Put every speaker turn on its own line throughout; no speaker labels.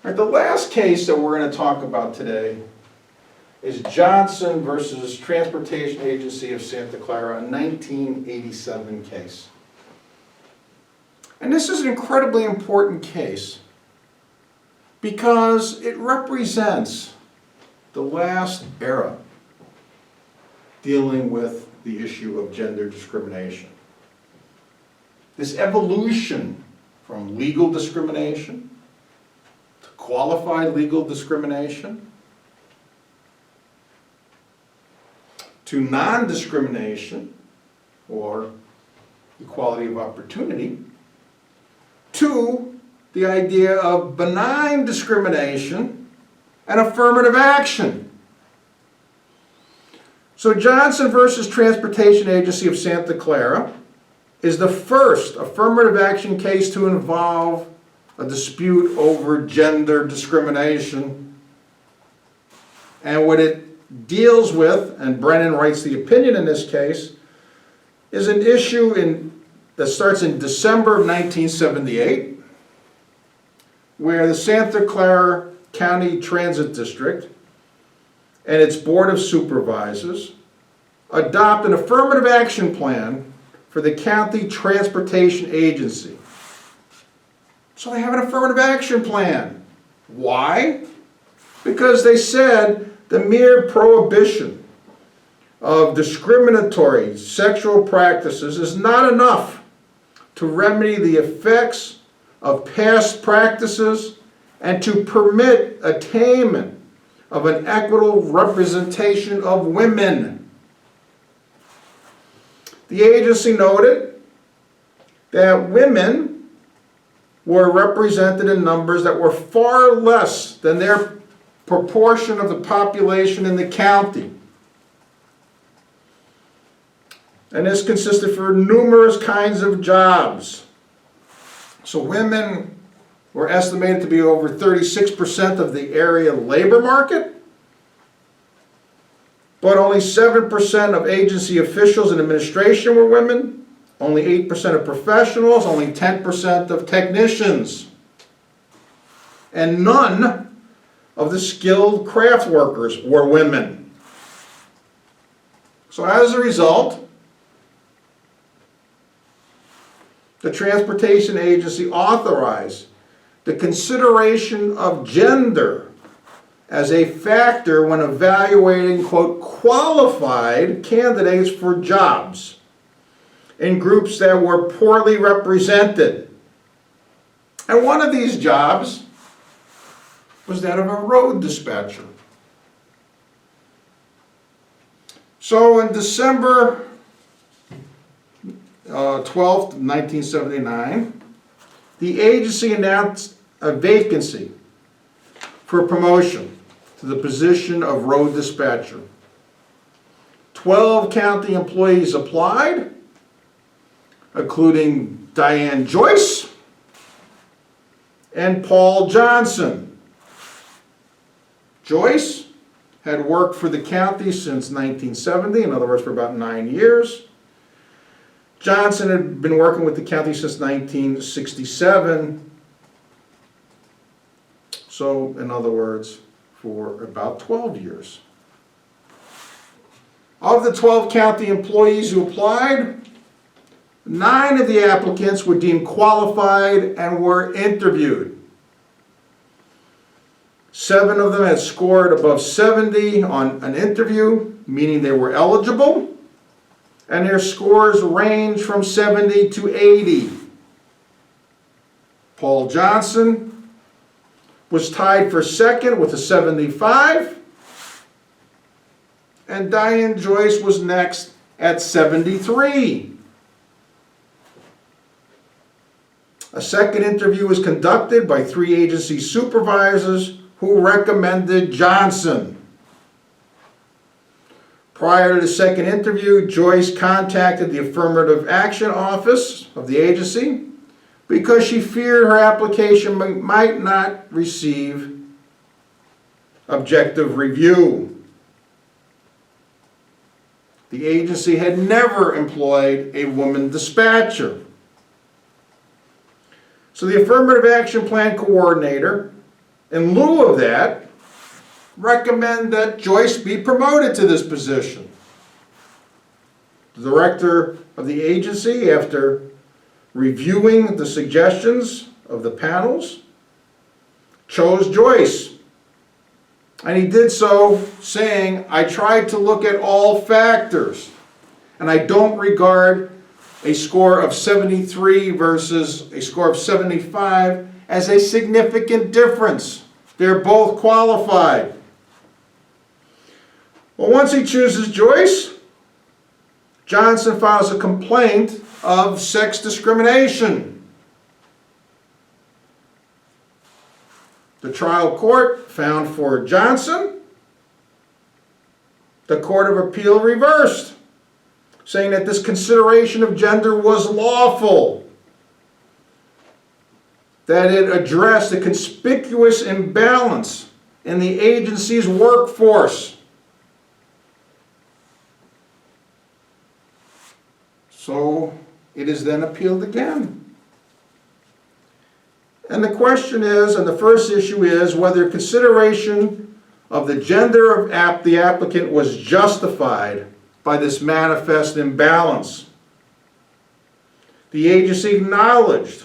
All right, the last case that we're going to talk about today is Johnson versus Transportation Agency of Santa Clara, a 1987 case. And this is an incredibly important case because it represents the last era dealing with the issue of gender discrimination. This evolution from legal discrimination to qualified legal discrimination to non-discrimination or equality of opportunity to the idea of benign discrimination and affirmative action. So Johnson versus Transportation Agency of Santa Clara is the first affirmative action case to involve a dispute over gender discrimination. And what it deals with, and Brennan writes the opinion in this case, is an issue that starts in December of 1978, where the Santa Clara County Transit District and its Board of Supervisors adopt an affirmative action plan for the County Transportation Agency. So they have an affirmative action plan. Why? Because they said the mere prohibition of discriminatory sexual practices is not enough to remedy the effects of past practices and to permit attainment of an equitable representation of women. The agency noted that women were represented in numbers that were far less than their proportion of the population in the county. And this consisted for numerous kinds of jobs. So women were estimated to be over 36% of the area labor market, but only 7% of agency officials and administration were women, only 8% of professionals, only 10% of technicians, and none of the skilled craft workers were women. So as a result, the Transportation Agency authorized the consideration of gender as a factor when evaluating, quote, qualified candidates for jobs in groups that were poorly represented. And one of these jobs was that of a road dispatcher. So in December 12th, 1979, the agency announced a vacancy for promotion to the position of road dispatcher. 12 county employees applied, including Diane Joyce and Paul Johnson. Joyce had worked for the county since 1970, in other words, for about 9 years. Johnson had been working with the county since 1967, so in other words, for about 12 years. Of the 12 county employees who applied, 9 of the applicants were deemed qualified and were interviewed. 7 of them had scored above 70 on an interview, meaning they were eligible, and their scores range from 70 to 80. Paul Johnson was tied for second with a 75, and Diane Joyce was next at 73. A second interview was conducted by 3 agency supervisors who recommended Johnson. Prior to the second interview, Joyce contacted the Affirmative Action Office of the agency because she feared her application might not receive objective review. The agency had never employed a woman dispatcher. So the Affirmative Action Plan coordinator in lieu of that, recommend that Joyce be promoted to this position. The director of the agency, after reviewing the suggestions of the panels, chose Joyce. And he did so saying, I tried to look at all factors, and I don't regard a score of 73 versus a score of 75 as a significant difference. They're both qualified. Well, once he chooses Joyce, Johnson files a complaint of sex discrimination. The trial court found for Johnson. The Court of Appeal reversed, saying that this consideration of gender was lawful, that it addressed a conspicuous imbalance in the agency's workforce. So it is then appealed again. And the question is, and the first issue is, whether consideration of the gender of the applicant was justified by this manifest imbalance. The agency acknowledged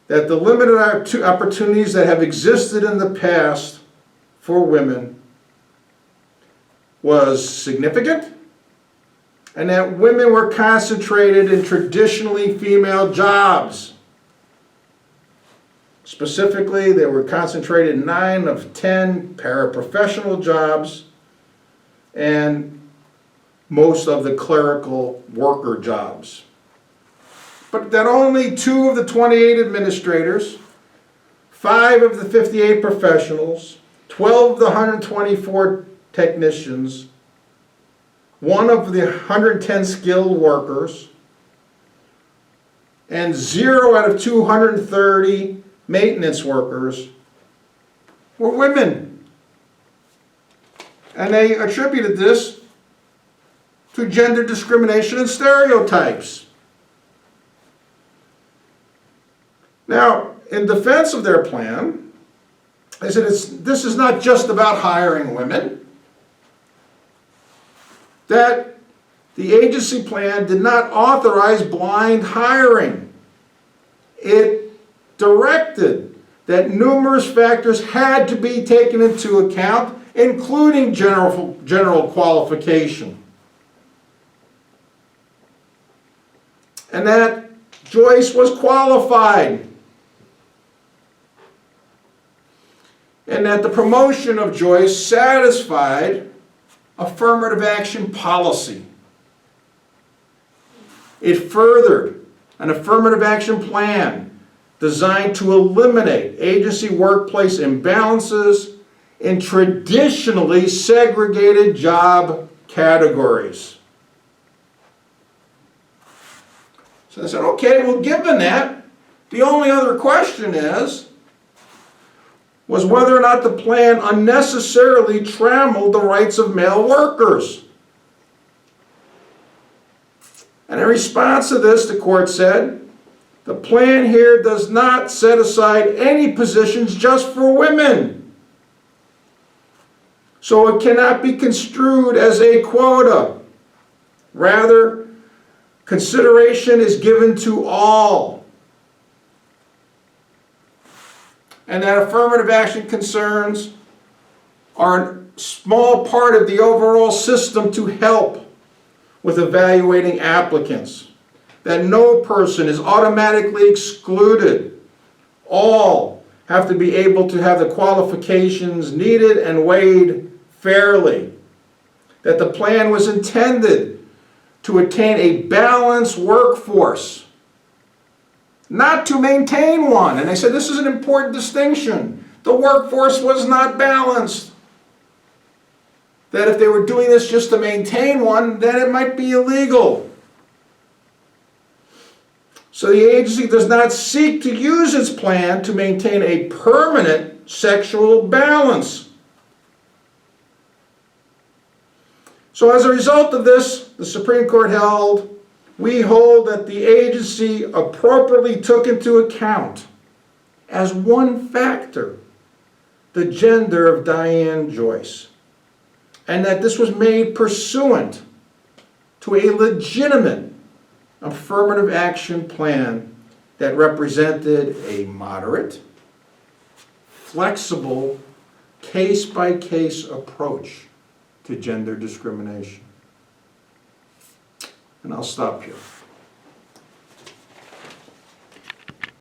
that the limited opportunities that have existed in the past for women was significant, and that women were concentrated in traditionally female jobs. Specifically, they were concentrated in 9 of 10 paraprofessional jobs and most of the clerical worker jobs. But that only 2 of the 28 administrators, 5 of the 58 professionals, 12 of the 124 technicians, 1 of the 110 skilled workers, and 0 out of 230 maintenance workers were women. And they attributed this to gender discrimination and stereotypes. Now, in defense of their plan, they said this is not just about hiring women, that the agency plan did not authorize blind hiring. It directed that numerous factors had to be taken into account, including general qualification. And that Joyce was qualified. And that the promotion of Joyce satisfied affirmative action policy. It furthered an affirmative action plan designed to eliminate agency workplace imbalances in traditionally segregated job categories. So they said, okay, well, given that, the only other question was whether or not the plan unnecessarily trammeled the rights of male workers. And in response to this, the court said, the plan here does not set aside any positions just for women. So it cannot be construed as a quota. Rather, consideration is given to all. And that affirmative action concerns are a small part of the overall system to help with evaluating applicants. That no person is automatically excluded. All have to be able to have the qualifications needed and weighed fairly. That the plan was intended to attain a balanced workforce, not to maintain one. And they said this is an important distinction. The workforce was not balanced. That if they were doing this just to maintain one, then it might be illegal. So the agency does not seek to use its plan to maintain a permanent sexual balance. So as a result of this, the Supreme Court held, we hold that the agency appropriately took into account as one factor the gender of Diane Joyce, and that this was made pursuant to a legitimate affirmative action plan that represented a moderate, flexible, case-by-case approach to gender discrimination. And I'll stop here.